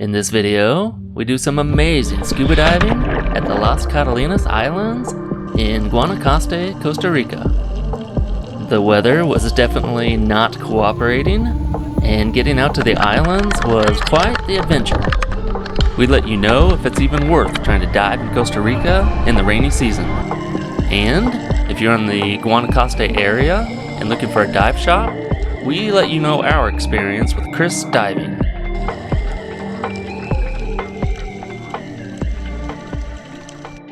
In this video, we do some amazing scuba diving at the Las Catalinas Islands in Guanacaste, Costa Rica. The weather was definitely not cooperating, and getting out to the islands was quite the adventure. We'd let you know if it's even worth trying to dive in Costa Rica in the rainy season. And if you're in the Guanacaste area and looking for a dive shop, we let you know our experience with Chris diving.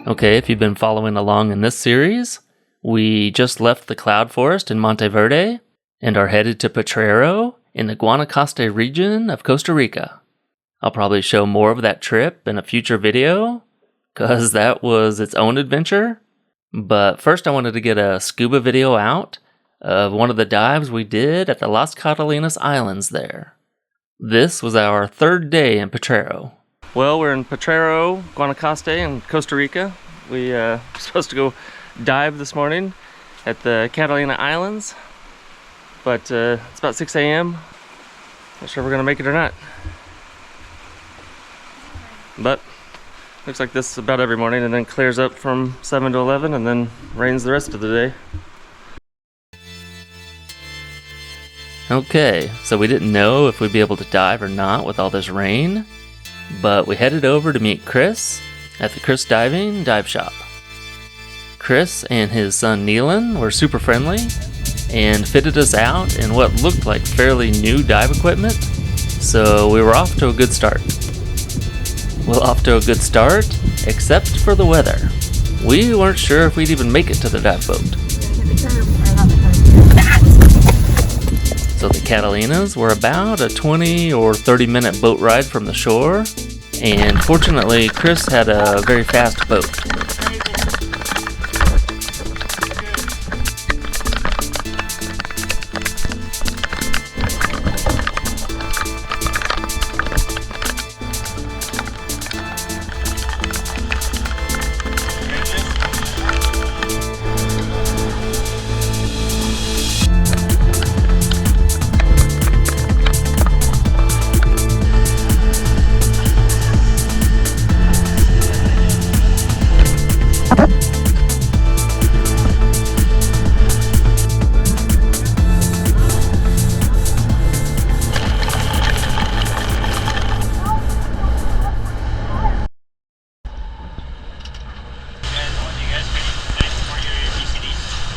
Okay, if you've been following along in this series, we just left the cloud forest in Monteverde and are headed to Petrov in the Guanacaste region of Costa Rica. I'll probably show more of that trip in a future video, cause that was its own adventure. But first I wanted to get a scuba video out of one of the dives we did at the Las Catalinas Islands there. This was our third day in Petrov. Well, we're in Petrov, Guanacaste in Costa Rica. We were supposed to go dive this morning at the Catalina Islands, but it's about 6 a.m. Not sure if we're gonna make it or not. But looks like this about every morning, and then clears up from 7 to 11 and then rains the rest of the day. Okay, so we didn't know if we'd be able to dive or not with all this rain, but we headed over to meet Chris at the Chris Diving dive shop. Chris and his son Nealan were super friendly and fitted us out in what looked like fairly new dive equipment, so we were off to a good start. Well, off to a good start, except for the weather. We weren't sure if we'd even make it to the dive boat. So the Catalinas were about a 20 or 30 minute boat ride from the shore, and fortunately Chris had a very fast boat.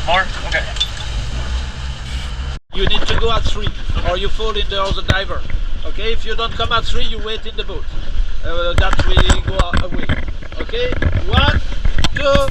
More? Okay. You need to go at 3 or you fall in the other diver. Okay, if you don't come at 3, you wait in the boat. That we go away. Okay, 1, 2,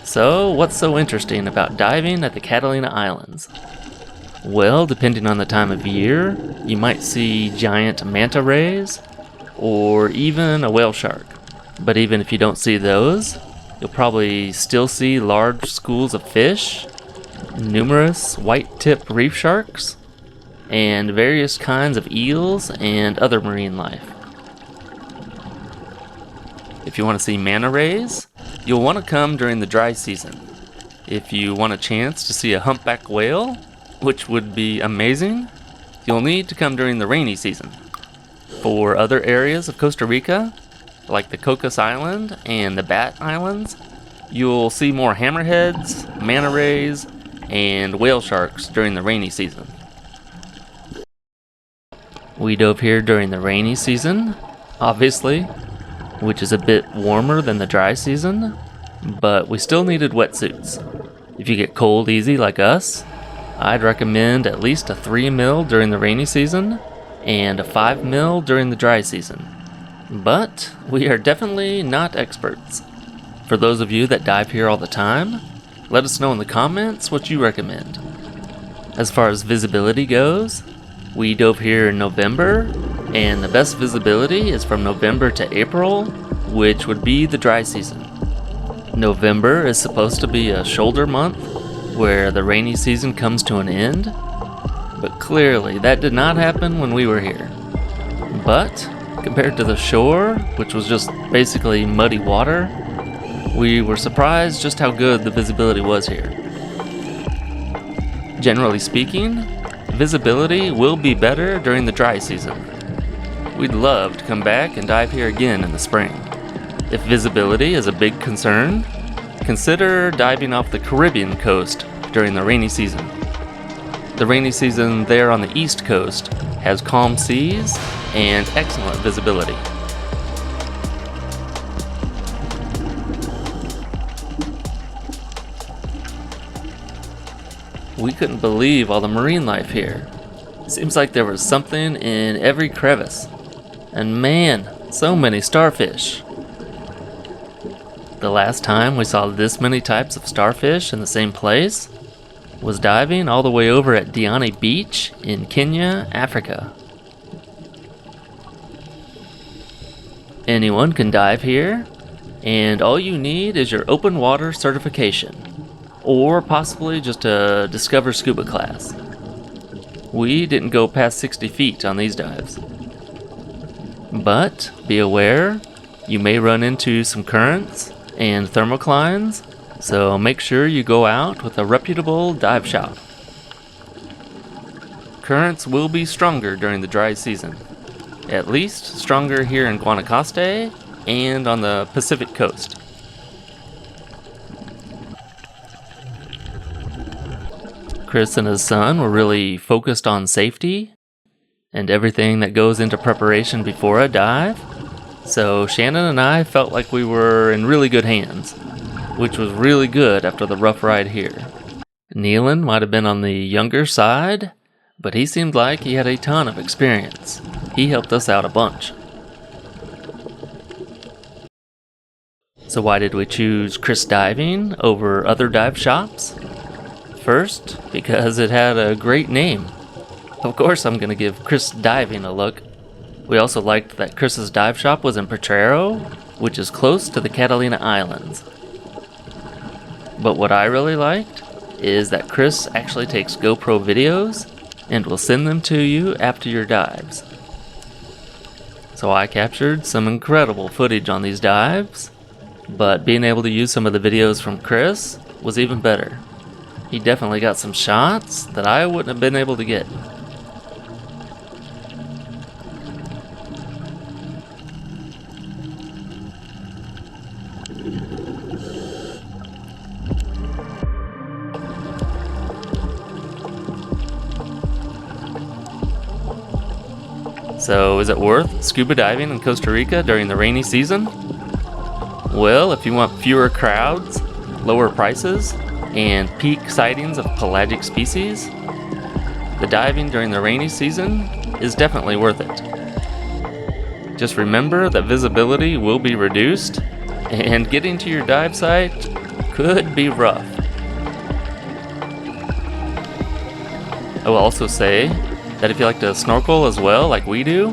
So, what's so interesting about diving at the Catalina Islands? Well, depending on the time of year, you might see giant manta rays, or even a whale shark. But even if you don't see those, you'll probably still see large schools of fish, numerous white-tip reef sharks, and various kinds of eels and other marine life. If you want to see manta rays, you'll want to come during the dry season. If you want a chance to see a humpback whale, which would be amazing, you'll need to come during the rainy season. For other areas of Costa Rica, like the Cocos Island and the Bat Islands, you'll see more hammerheads, manta rays, and whale sharks during the rainy season. We dove here during the rainy season, obviously, which is a bit warmer than the dry season, but we still needed wetsuits. If you get cold easy like us, I'd recommend at least a 3 mil during the rainy season and a 5 mil during the dry season. But we are definitely not experts. For those of you that dive here all the time, let us know in the comments what you recommend. As far as visibility goes, we dove here in November, and the best visibility is from November to April, which would be the dry season. November is supposed to be a shoulder month, where the rainy season comes to an end, but clearly that did not happen when we were here. But compared to the shore, which was just basically muddy water, we were surprised just how good the visibility was here. Generally speaking, visibility will be better during the dry season. We'd love to come back and dive here again in the spring. If visibility is a big concern, consider diving off the Caribbean coast during the rainy season. The rainy season there on the east coast has calm seas and excellent visibility. We couldn't believe all the marine life here. Seems like there was something in every crevice. And man, so many starfish. The last time we saw this many types of starfish in the same place was diving all the way over at Diani Beach in Kenya, Africa. Anyone can dive here, and all you need is your open water certification, or possibly just a Discover Scuba class. We didn't go past 60 feet on these dives. But be aware, you may run into some currents and thermoclines, so make sure you go out with a reputable dive shop. Currents will be stronger during the dry season, at least stronger here in Guanacaste and on the Pacific coast. Chris and his son were really focused on safety and everything that goes into preparation before a dive, so Shannon and I felt like we were in really good hands, which was really good after the rough ride here. Nealon might have been on the younger side, but he seemed like he had a ton of experience. He helped us out a bunch. So why did we choose Chris Diving over other dive shops? First, because it had a great name. Of course I'm going to give Chris Diving a look. We also liked that Chris's dive shop was in Petrov, which is close to the Catalina Islands. But what I really liked is that Chris actually takes GoPro videos and will send them to you after your dives. So I captured some incredible footage on these dives, but being able to use some of the videos from Chris was even better. He definitely got some shots that I wouldn't have been able to get. So is it worth scuba diving in Costa Rica during the rainy season? Well, if you want fewer crowds, lower prices, and peak sightings of pelagic species, the diving during the rainy season is definitely worth it. Just remember that visibility will be reduced, and getting to your dive site could be rough. I will also say that if you like to snorkel as well, like we do,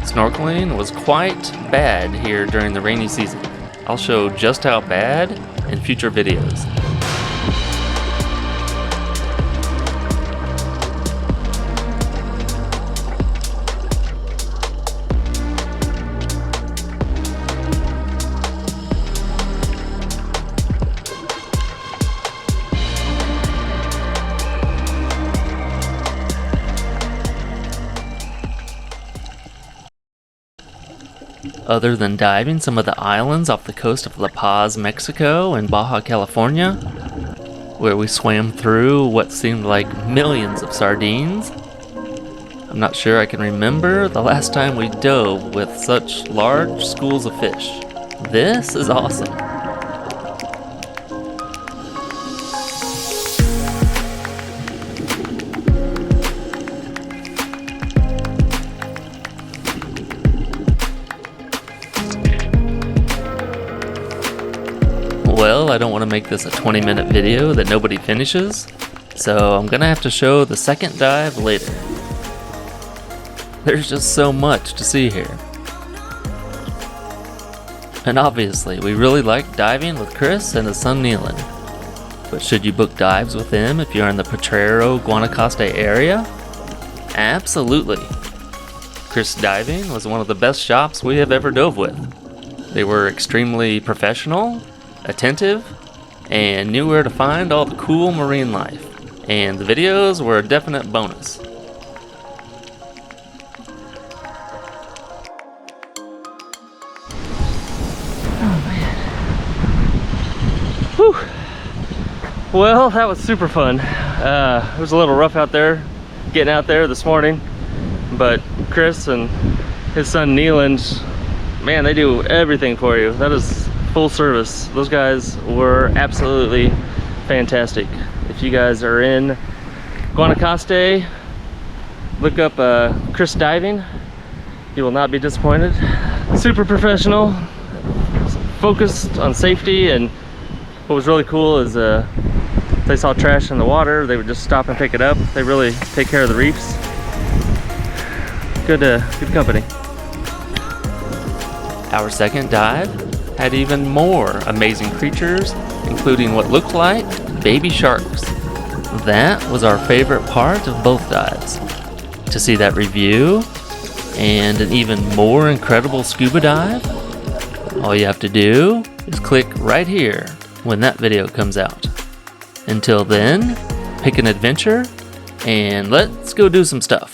snorkeling was quite bad here during the rainy season. I'll show just how bad in future videos. Other than diving some of the islands off the coast of La Paz, Mexico and Baja California, where we swam through what seemed like millions of sardines, I'm not sure I can remember the last time we dove with such large schools of fish. This is awesome. I don't want to make this a 20-minute video that nobody finishes, so I'm gonna have to show the second dive later. There's just so much to see here. And obviously, we really like diving with Chris and his son Nealan. But should you book dives with him if you're in the Potrero, Guanacaste area? Absolutely. Chris Diving was one of the best shops we have ever dove with. They were extremely professional, attentive, and knew where to find all the cool marine life. And the videos were a definite bonus. Whew. Well, that was super fun. It was a little rough out there, getting out there this morning, but Chris and his son Nealan, man, they do everything for you. That is full service. Those guys were absolutely fantastic. If you guys are in Guanacaste, look up Chris Diving. You will not be disappointed. Super professional, focused on safety, and what was really cool is if they saw trash in the water, they would just stop and pick it up. They really take care of the reefs. Good company. Our second dive had even more amazing creatures, including what looked like baby sharks. That was our favorite part of both dives. To see that review and an even more incredible scuba dive, all you have to do is click right here when that video comes out. Until then, pick an adventure and let's go do some stuff.